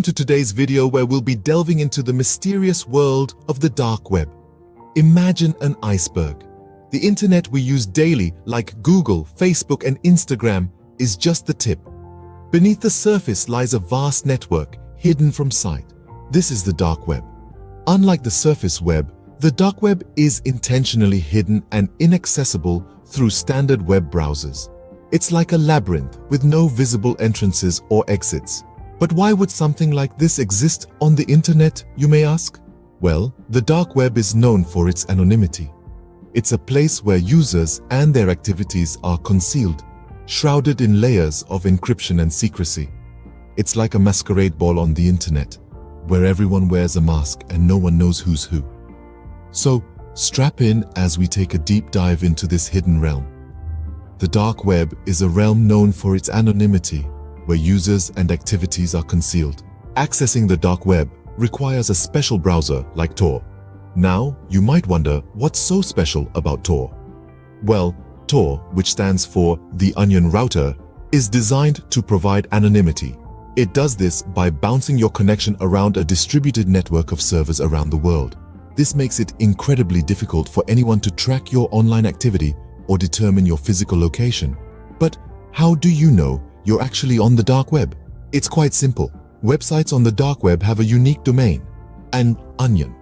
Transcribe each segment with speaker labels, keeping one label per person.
Speaker 1: Welcome to today's video where we'll be delving into the mysterious world of the dark web. Imagine an iceberg. The internet we use daily, like Google, Facebook, and Instagram, is just the tip. Beneath the surface lies a vast network, hidden from sight. This is the dark web. Unlike the surface web, the dark web is intentionally hidden and inaccessible through standard web browsers. It's like a labyrinth with no visible entrances or exits. But why would something like this exist on the internet, you may ask? Well, the dark web is known for its anonymity. It's a place where users and their activities are concealed, shrouded in layers of encryption and secrecy. It's like a masquerade ball on the internet, where everyone wears a mask and no one knows who's who. So, strap in as we take a deep dive into this hidden realm. The dark web is a realm known for its anonymity, where users and activities are concealed. Accessing the dark web requires a special browser like Tor. Now, you might wonder, what's so special about Tor? Well, Tor, which stands for the Onion Router, is designed to provide anonymity. It does this by bouncing your connection around a distributed network of servers around the world. This makes it incredibly difficult for anyone to track your online activity or determine your physical location. But how do you know you're actually on the dark web? It's quite simple. Websites on the dark web have a unique domain, an onion.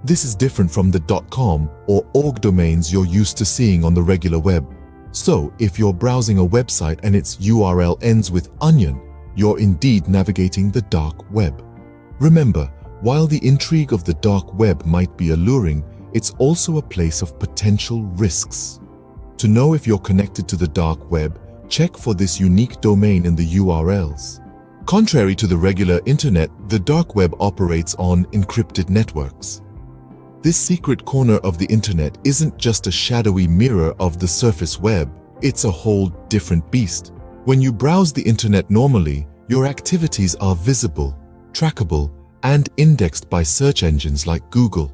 Speaker 1: This is different from the .com or .org domains you're used to seeing on the regular web. So, if you're browsing a website and its URL ends with onion, you're indeed navigating the dark web. Remember, while the intrigue of the dark web might be alluring, it's also a place of potential risks. To know if you're connected to the dark web, check for this unique domain in the URLs. Contrary to the regular internet, the dark web operates on encrypted networks. This secret corner of the internet isn't just a shadowy mirror of the surface web, it's a whole different beast. When you browse the internet normally, your activities are visible, trackable, and indexed by search engines like Google.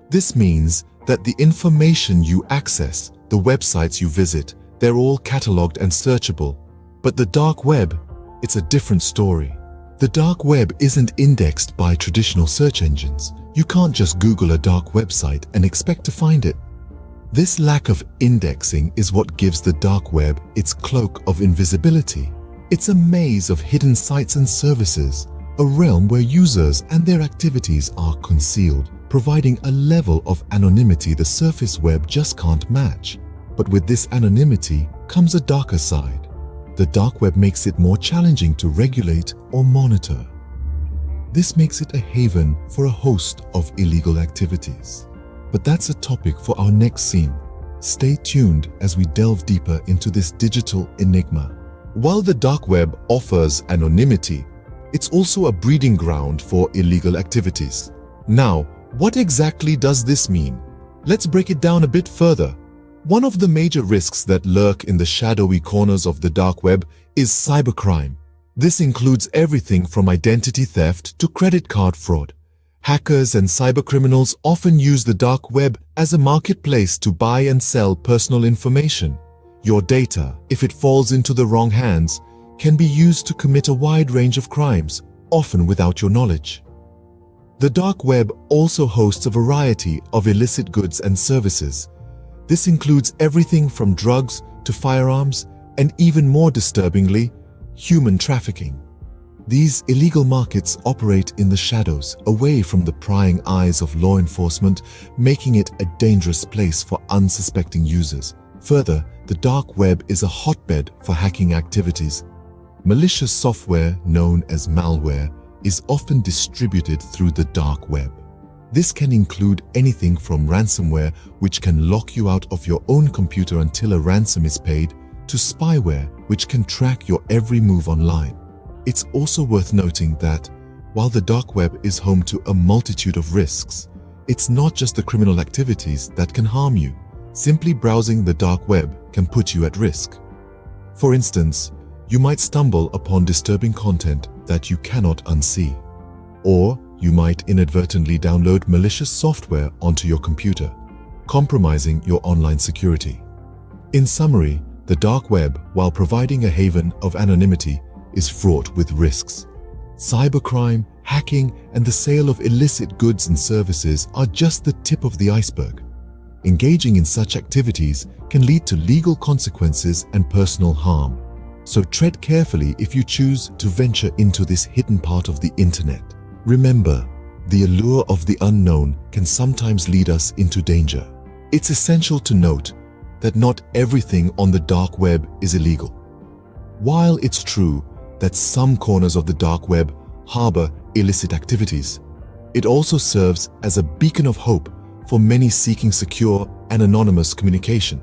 Speaker 1: This means that the information you access, the websites you visit, they're all cataloged and searchable. But the dark web, it's a different story. The dark web isn't indexed by traditional search engines. You can't just Google a dark website and expect to find it. This lack of indexing is what gives the dark web its cloak of invisibility. It's a maze of hidden sites and services, a realm where users and their activities are concealed, providing a level of anonymity the surface web just can't match. But with this anonymity comes a darker side. The dark web makes it more challenging to regulate or monitor. This makes it a haven for a host of illegal activities. But that's a topic for our next scene. Stay tuned as we delve deeper into this digital enigma. While the dark web offers anonymity, it's also a breeding ground for illegal activities. Now, what exactly does this mean? Let's break it down a bit further. One of the major risks that lurk in the shadowy corners of the dark web is cybercrime. This includes everything from identity theft to credit card fraud. Hackers and cybercriminals often use the dark web as a marketplace to buy and sell personal information. Your data, if it falls into the wrong hands, can be used to commit a wide range of crimes, often without your knowledge. The dark web also hosts a variety of illicit goods and services. This includes everything from drugs to firearms and, even more disturbingly, human trafficking. These illegal markets operate in the shadows, away from the prying eyes of law enforcement, making it a dangerous place for unsuspecting users. Further, the dark web is a hotbed for hacking activities. Malicious software, known as malware, is often distributed through the dark web. This can include anything from ransomware, which can lock you out of your own computer until a ransom is paid, to spyware, which can track your every move online. It's also worth noting that, while the dark web is home to a multitude of risks, it's not just the criminal activities that can harm you. Simply browsing the dark web can put you at risk. For instance, you might stumble upon disturbing content that you cannot unsee. Or you might inadvertently download malicious software onto your computer, compromising your online security. In summary, the dark web, while providing a haven of anonymity, is fraught with risks. Cybercrime, hacking, and the sale of illicit goods and services are just the tip of the iceberg. Engaging in such activities can lead to legal consequences and personal harm. So tread carefully if you choose to venture into this hidden part of the internet. Remember, the allure of the unknown can sometimes lead us into danger. It's essential to note that not everything on the dark web is illegal. While it's true that some corners of the dark web harbor illicit activities, it also serves as a beacon of hope for many seeking secure and anonymous communication.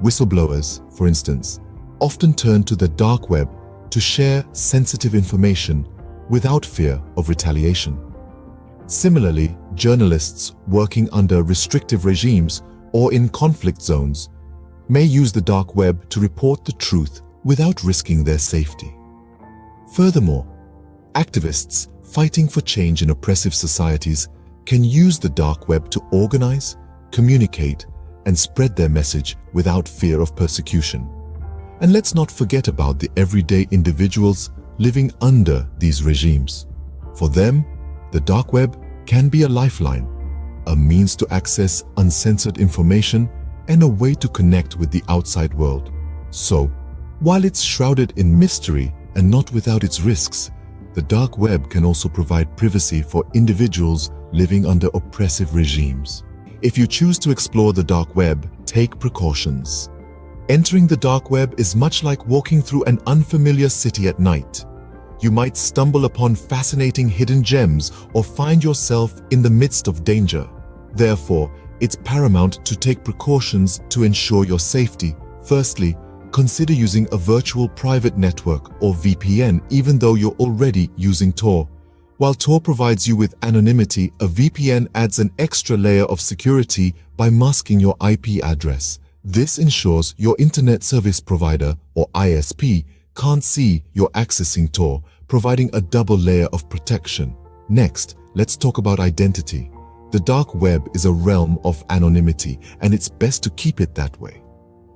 Speaker 1: Whistleblowers, for instance, often turn to the dark web to share sensitive information without fear of retaliation. Similarly, journalists working under restrictive regimes or in conflict zones may use the dark web to report the truth without risking their safety. Furthermore, activists fighting for change in oppressive societies can use the dark web to organize, communicate, and spread their message without fear of persecution. And let's not forget about the everyday individuals living under these regimes. For them, the dark web can be a lifeline, a means to access uncensored information, and a way to connect with the outside world. So, while it's shrouded in mystery and not without its risks, the dark web can also provide privacy for individuals living under oppressive regimes. If you choose to explore the dark web, take precautions. Entering the dark web is much like walking through an unfamiliar city at night. You might stumble upon fascinating hidden gems or find yourself in the midst of danger. Therefore, it's paramount to take precautions to ensure your safety. Firstly, consider using a virtual private network or VPN even though you're already using Tor. While Tor provides you with anonymity, a VPN adds an extra layer of security by masking your IP address. This ensures your Internet Service Provider, or ISP, can't see you're accessing Tor, providing a double layer of protection. Next, let's talk about identity. The dark web is a realm of anonymity, and it's best to keep it that way.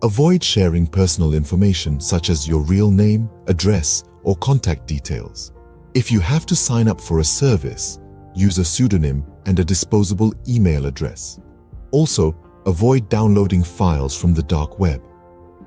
Speaker 1: Avoid sharing personal information such as your real name, address, or contact details. If you have to sign up for a service, use a pseudonym and a disposable email address. Also, avoid downloading files from the dark web.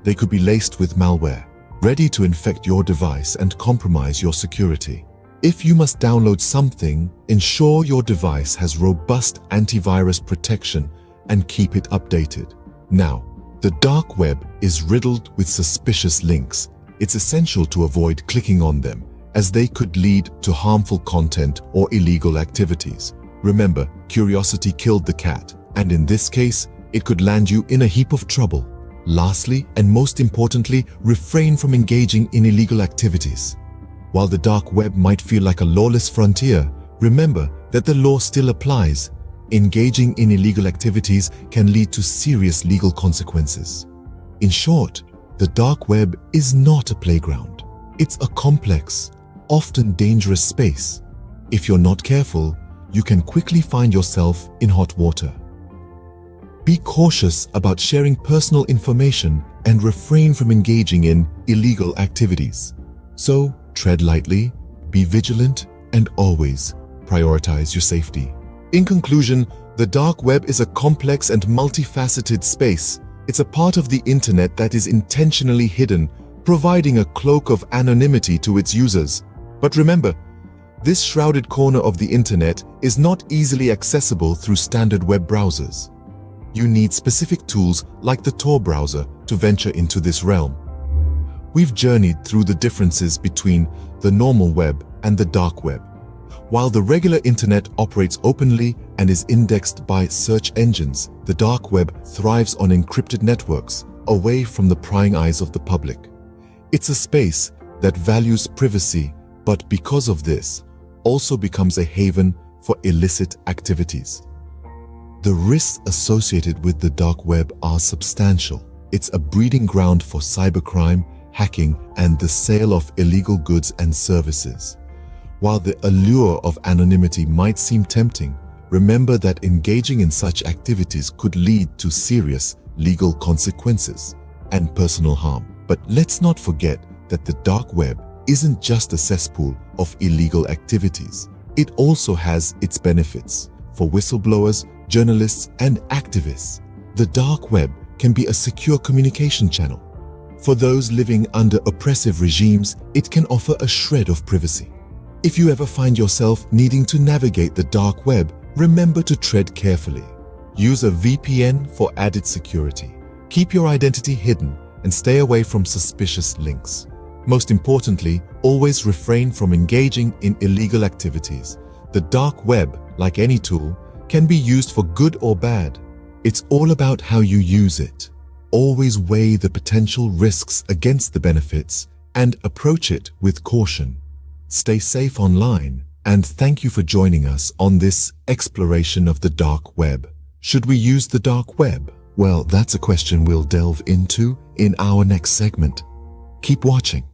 Speaker 1: They could be laced with malware, ready to infect your device and compromise your security. If you must download something, ensure your device has robust antivirus protection and keep it updated. Now, the dark web is riddled with suspicious links. It's essential to avoid clicking on them, as they could lead to harmful content or illegal activities. Remember, curiosity killed the cat, and in this case, it could land you in a heap of trouble. Lastly, and most importantly, refrain from engaging in illegal activities. While the dark web might feel like a lawless frontier, remember that the law still applies. Engaging in illegal activities can lead to serious legal consequences. In short, the dark web is not a playground. It's a complex, often dangerous space. If you're not careful, you can quickly find yourself in hot water. Be cautious about sharing personal information and refrain from engaging in illegal activities. So, tread lightly, be vigilant, and always prioritize your safety. In conclusion, the dark web is a complex and multifaceted space. It's a part of the internet that is intentionally hidden, providing a cloak of anonymity to its users. But remember, this shrouded corner of the internet is not easily accessible through standard web browsers. You need specific tools like the Tor browser to venture into this realm. We've journeyed through the differences between the normal web and the dark web. While the regular internet operates openly and is indexed by search engines, the dark web thrives on encrypted networks, away from the prying eyes of the public. It's a space that values privacy, but because of this, also becomes a haven for illicit activities. The risks associated with the dark web are substantial. It's a breeding ground for cybercrime, hacking, and the sale of illegal goods and services. While the allure of anonymity might seem tempting, remember that engaging in such activities could lead to serious legal consequences and personal harm. But let's not forget that the dark web isn't just a cesspool of illegal activities. It also has its benefits. For whistleblowers, journalists, and activists, the dark web can be a secure communication channel. For those living under oppressive regimes, it can offer a shred of privacy. If you ever find yourself needing to navigate the dark web, remember to tread carefully. Use a VPN for added security. Keep your identity hidden and stay away from suspicious links. Most importantly, always refrain from engaging in illegal activities. The dark web, like any tool, can be used for good or bad. It's all about how you use it. Always weigh the potential risks against the benefits and approach it with caution. Stay safe online, and thank you for joining us on this exploration of the dark web. Should we use the dark web? Well, that's a question we'll delve into in our next segment. Keep watching.